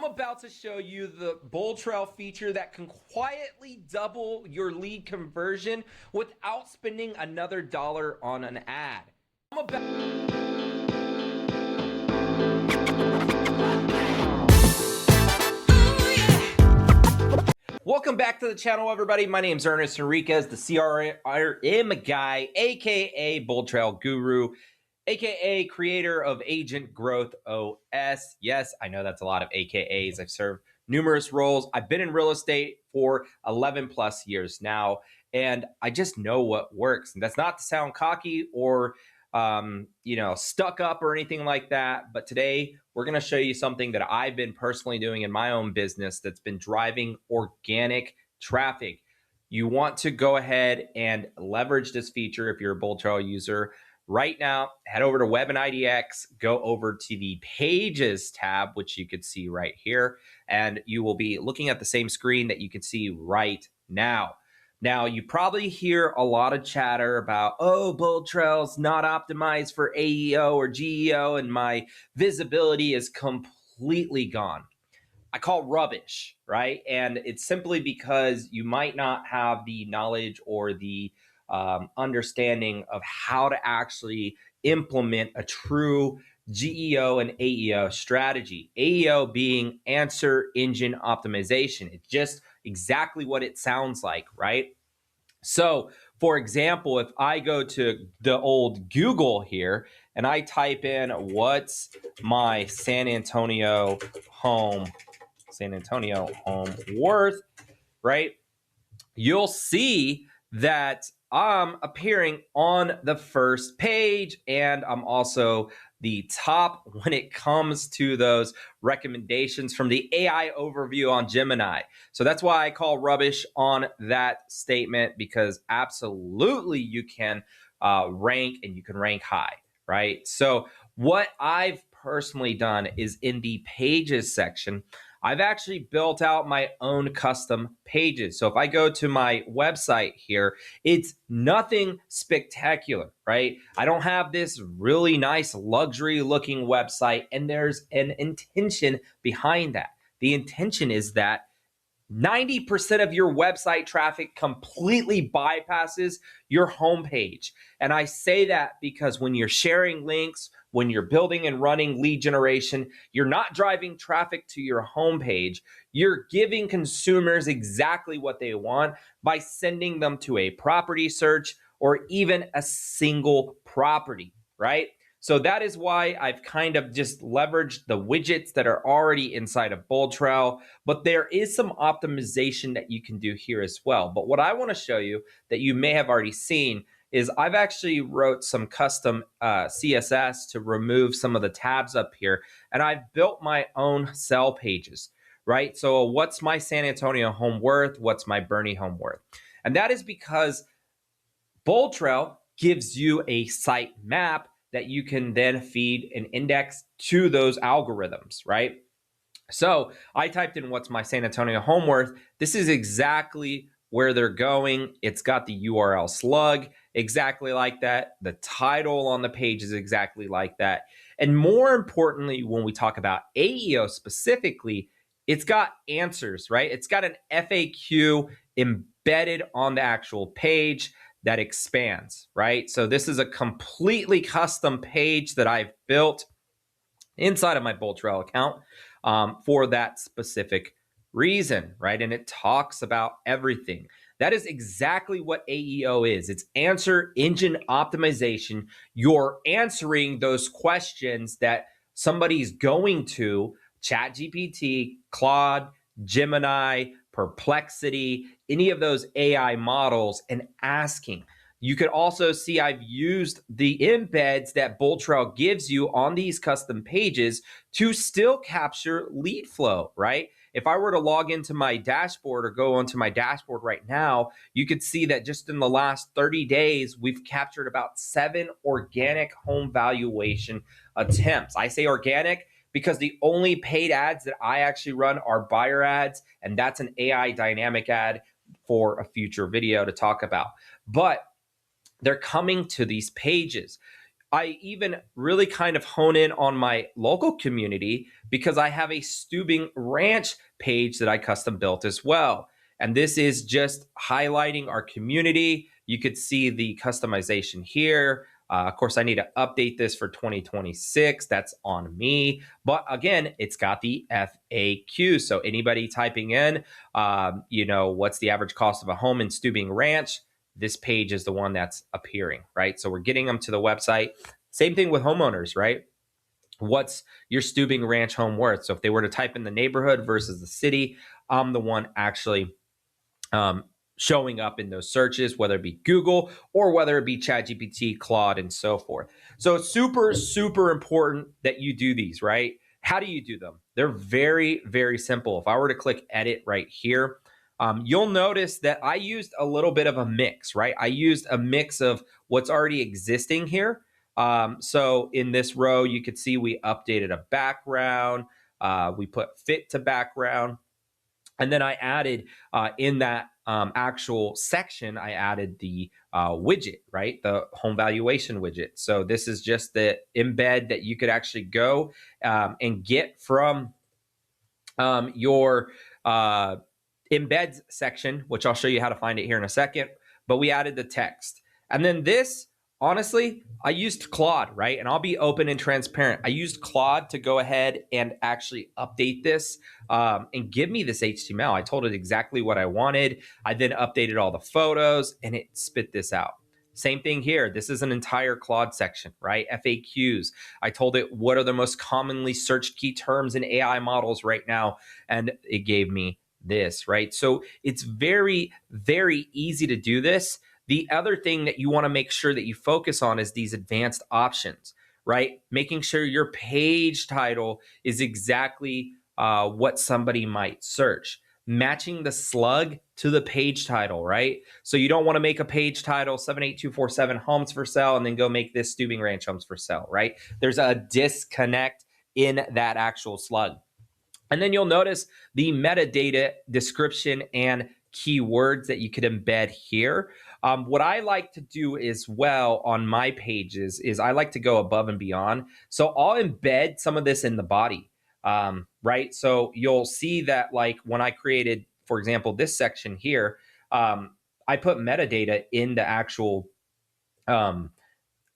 about to show you the BoldTrail feature that can quietly double your lead conversion without spending another dollar on an ad. Welcome back to the channel, everybody. My name is Ernest Enriquez, the CRM guy, aka BoldTrail Guru, aka creator of Agent Growth OS. Yes, I know that's a lot of AKAs. I've served numerous roles. I've been in real estate for 11 plus years now, and I just know what works. And that's not to sound cocky or stuck up or anything like that. But today we're going to show you something that I've been personally doing in my own business that's been driving organic traffic. You want to go ahead and leverage this feature if you're a BoldTrail user. Right now, head over to Web and IDX, go over to the Pages tab, which you could see right here, and you will be looking at the same screen that you can see right now. Now, you probably hear a lot of chatter about, oh, BoldTrail's not optimized for AEO or GEO, and my visibility is completely gone. I call rubbish, right? And it's simply because you might not have the knowledge or the understanding of how to actually implement a true GEO and AEO strategy. AEO being answer engine optimization. It's just exactly what it sounds like, right? So, for example, if I go to the old Google here and I type in what's my San Antonio home worth, right? You'll see that I'm appearing on the first page, and I'm also the top when it comes to those recommendations from the AI overview on Gemini. So that's why I call rubbish on that statement, because absolutely you can rank, and you can rank high, right? So what I've personally done is in the Pages section, I've actually built out my own custom pages. So if I go to my website here, it's nothing spectacular, right? I don't have this really nice luxury looking website, and there's an intention behind that. The intention is that 90% of your website traffic completely bypasses your homepage. And I say that because when you're sharing links, when you're building and running lead generation, you're not driving traffic to your homepage. You're giving consumers exactly what they want by sending them to a property search or even a single property, right? So that is why I've kind of just leveraged the widgets that are already inside of BoldTrail, but there is some optimization that you can do here as well. But what I want to show you that you may have already seen is I've actually wrote some custom CSS to remove some of the tabs up here, and I've built my own sell pages, right? So what's my San Antonio home worth? What's my Bernie home worth? And that is because BoldTrail gives you a site map that you can then feed and index to those algorithms, right? So I typed in what's my San Antonio home worth. This is exactly where they're going. It's got the URL slug exactly like that. The title on the page is exactly like that. And more importantly, when we talk about AEO specifically, it's got answers, right? It's got an FAQ embedded on the actual page that expands, right? So this is a completely custom page that I've built inside of my BoldTrail account for that specific reason, right? And it talks about everything. That is exactly what AEO is. It's answer engine optimization. You're answering those questions that somebody's going to ChatGPT, Claude, Gemini, Perplexity, any of those AI models, and asking. You could also see I've used the embeds that BoldTrail gives you on these custom pages to still capture lead flow, right? If I were to log into my dashboard or go onto my dashboard right now, you could see that just in the last 30 days, we've captured about 7 organic home valuation attempts. I say organic because the only paid ads that I actually run are buyer ads, and that's an AI dynamic ad for a future video to talk about. But they're coming to these pages. I even really kind of hone in on my local community because I have a Stubing Ranch page that I custom built as well. And this is just highlighting our community. You could see the customization here. Of course, I need to update this for 2026. That's on me. But again, it's got the FAQ. So anybody typing in, what's the average cost of a home in Stubing Ranch? This page is the one that's appearing, right? So we're getting them to the website. Same thing with homeowners, right? What's your Stubing Ranch home worth? So if they were to type in the neighborhood versus the city, I'm the one actually showing up in those searches, whether it be Google or whether it be ChatGPT, Claude, and so forth. So it's super, super important that you do these, right? How do you do them? They're very, very simple. If I were to click edit right here, you'll notice that I used a little bit of a mix, right? I used a mix of what's already existing here. So in this row, you could see we updated a background. We put fit to background. And then I added in that actual section, I added the widget, right? The home valuation widget. So this is just the embed that you could actually go and get from your embeds section, which I'll show you how to find it here in a second. But we added the text. And then this, honestly, I used Claude, right? And I'll be open and transparent. I used Claude to go ahead and actually update this and give me this HTML. I told it exactly what I wanted. I then updated all the photos and it spit this out. Same thing here. This is an entire Claude section, right? FAQs. I told it what are the most commonly searched key terms in AI models right now, and it gave me this, right? So it's very, very easy to do this. The other thing that you want to make sure that you focus on is these advanced options, right? Making sure your page title is exactly what somebody might search. Matching the slug to the page title, right? So you don't want to make a page title 78247 homes for sale and then go make this Stubing Ranch homes for sale, right? There's a disconnect in that actual slug. And then you'll notice the metadata description and keywords that you could embed here. What I like to do as well on my pages is I like to go above and beyond. So I'll embed some of this in the body, right? So you'll see that like when I created, for example, this section here, I put metadata in the actual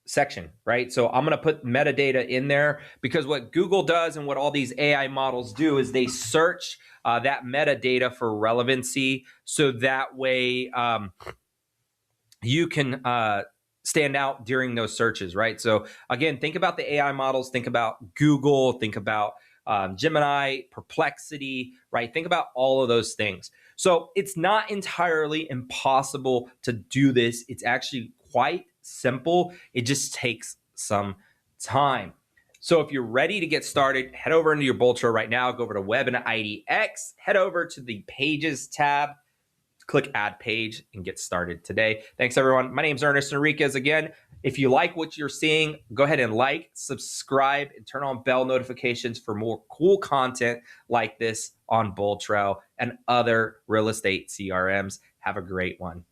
section, right? So I'm going to put metadata in there because what Google does and what all these AI models do is they search that metadata for relevancy. So that way you can stand out during those searches, right? So again, think about the AI models, think about Google, think about Gemini, Perplexity, right? Think about all of those things. So it's not entirely impossible to do this. It's actually quite simple. It just takes some time. So if you're ready to get started, head over into your BoldTrail right now, go over to Web and IDX, head over to the Pages tab, click Add Page, and get started today. Thanks, everyone. My name is Ernest Enriquez. Again, if you like what you're seeing, go ahead and like, subscribe, and turn on bell notifications for more cool content like this on BoldTrail and other real estate CRMs. Have a great one.